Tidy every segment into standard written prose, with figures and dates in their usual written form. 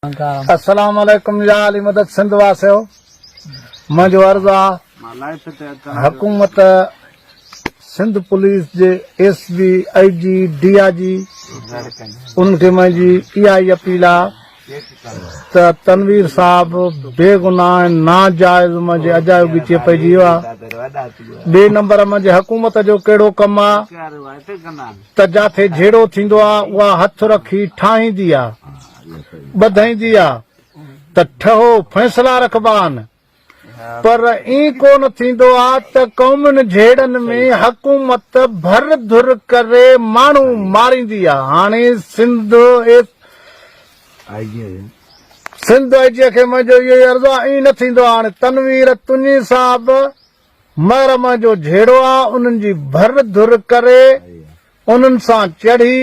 अस्सलाम वालेकुम या अली मदद सिंध वासियो। मुंहिंजो अर्ज़ु आहे हुकूमत सिंध पुलिस जे एसपी आईजी डीआईजी उनखे मुंहिंजी इहा ई अपील आहे त तनवीर साहब बेगुनाह नाजायज़ मुंहिंजे अजायो ॻिचीअ पइजी वियो आहे। ॿिए नंबर मुंहिंजे हुकूमत जो कहिड़ो कमु आहे त जिथे झेड़ो थींदो आहे उहा हथ रखी ठाहींदी आहे ॿधाईंदी आहे त ठहो फ़ैसिला रखबा आहिनि, पर ई कोन थींदो आहे त क़ौमुनि झेड़नि में हुकूमत भर धुर करे माण्हू मारींदी आहे। हाणे सिंध आईजीअ खे मुंहिंजो इहो ई अर्ज़ु आहे, ई न थींदो आहे। हाणे तनवीर तुंजी साहब महरम जो झेड़ो आहे, उन्हनि जी भर धुर करे उन्हनि सां चढ़ी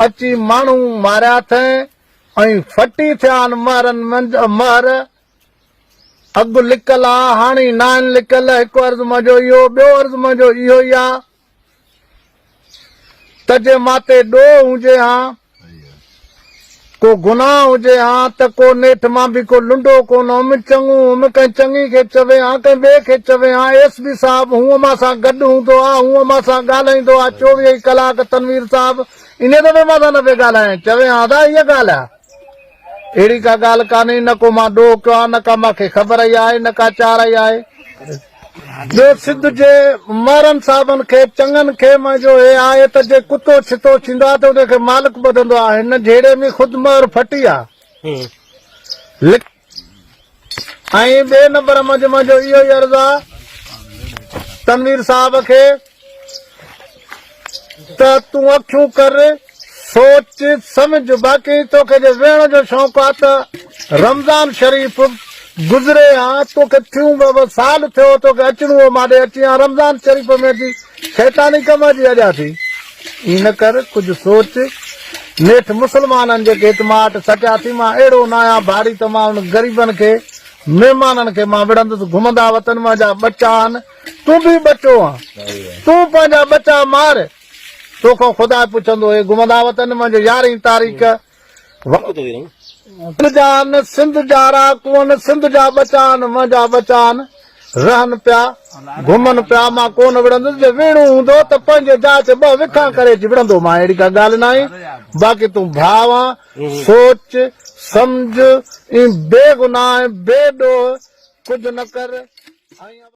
अची माण्हू मारिया अथई ऐं फटी थिया आहिनि। महर अघु लिकल आहे, हाणे न आहिनि लिकल। हिकु अर्ज़ु मुंहिंजो इहो, ॿियो अर्ज़ु मुंहिंजो इहो ई आहे त जे माते ॾोह हुजे हा, को गुनाह हुजे हा, त को नेठि मां बि को लुंडो कोन हुम चङो हुम, कंहिं चङी खे चवे हा, कंहिं ॿिए खे चवे हा। एसपी साहब हूअं मां सां गॾु हूंदो आहे, हूअं मां सां ॻाल्हाईंदो आहे 24 कलाक। तनवीर साहब इन दफ़े मां सां न पिया ॻाल्हायां, चवे हा दा इहा ॻाल्हि आहे। अहिड़ी का ॻाल्हि कान्हे, न को मां ॾोह कयो आहे, न का मूंखे ख़बर ई आहे, न का चार ई आहे। ॿियो सिंध जे महरनि साहिबनि खे चङनि खे मुंहिंजो हे आहे त जे कुतो छितो थींदो आहे त उनखे मालिक ॿुधंदो आहे। हिन झेड़े में ख़ुदि महर फटी आहे। ऐं ॿिए नंबर मुंहिंजो इहो ई अर्ज़ु आहे तनवीर साहब खे त तूं अखियूं कर, सोच समझ। बाक़ी तोखे जे वेहण जो शौक़ु आहे त रमज़ान शरीफ़ गुज़रे हा, तोखे थियूं साल थियो तोखे अचणो हो, मां ॾे अची हा रमज़ान शरीफ़ में अची शैतानी कम जी अॼा थी। ईअं न कर, कुझु सोच। नेठि मुस्लमाननि जे गेट मां वटि सटिया थी, मां अहिड़ो न आहियां भारी त मां उन ग़रीबनि खे महिमाननि खे मां विढ़ंदुसि। घुमंदा वतन मुंहिंजा बच्चा आहिनि, तूं बि बचो आहे, तूं पंहिंजा बच्चा मार। तोखां ख़ुदा पुछंदो हे घुमंदा वतन मुंहिंजो 11 तारीख़ सिंध जा राकून, सिंध जा बच्चा आहिनि, मुंहिंजा बच्चा आहिनि, रहनि पिया घुमनि पिया। मां कोन विढ़ंदुसि, जे विढ़ू हूंदो त पंहिंजे जाच 2 विखा करे अची विढ़ंदो मां, अहिड़ी का ॻाल्हि न आहे। बाक़ी तूं भाव आहे, सोच सम्झ, बेगुनाह बेॾोह कुझु न कर।